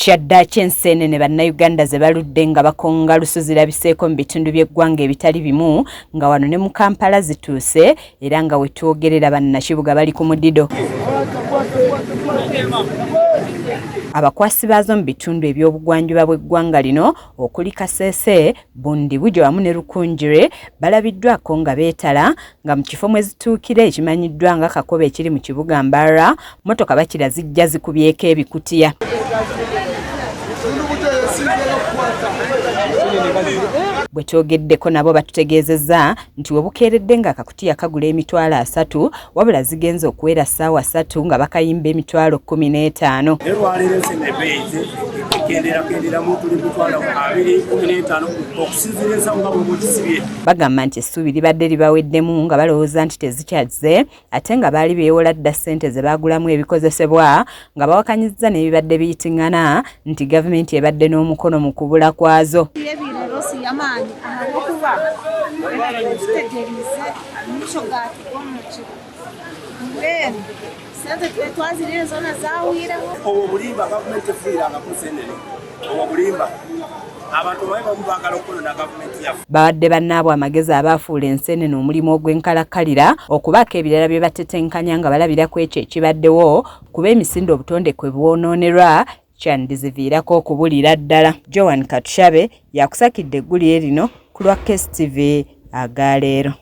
Kyadaaki enseenene bannayuganda ze baludde nga bakonga lusozi labiseeko mu bitundu by'eggwanga ebitali bimu nga wano ne mu Kampala zituuse era nga we twogerera bannakibuga bali ku mudido. Abakwasi baazo mu bitundu eby'obugwanjuba bw'eggwanga lino okuli Kasese, Bundibujo wamu ne Rukunjire balabiddwako nga beetala nga mu kifo mwe zituukira ekimanyiddwa nga Kakobe ekiri mu kibuga Mbarara mmotoka bakira zijja zikubyeko ebikutiya. Bwe twogeddeko nabo batutegeezezza nti we bukeeredde nga akakutiya kagula emitwalo 3 wabula zigenze okuwera ssaawa 3 nga bakayimba emitwalo 15. Bagamba nti essuubi libadde libaweddemu nga balowooza nti tezikyaze ate nga baali beewola dda ssente ze baagulamu ebikozesebwa nga bawakanyizza n'ebibadde biyitiŋŋana nti gavumenti ebadde n'omukono mu kubula kwazo. Babadde bannaabwe amagezi abaafuula enseenene omulimu ogw'enkalakkalira okubaako ebirala bye batetenkanya nga balabira ku ekyo ekibaddewo kuba emisinde obutonde kwe bwonoonerwa kyandiziviirako okubulira ddala. Joan Katushabe yakusakidde eggulire lino ku lwa KSTV agaleero.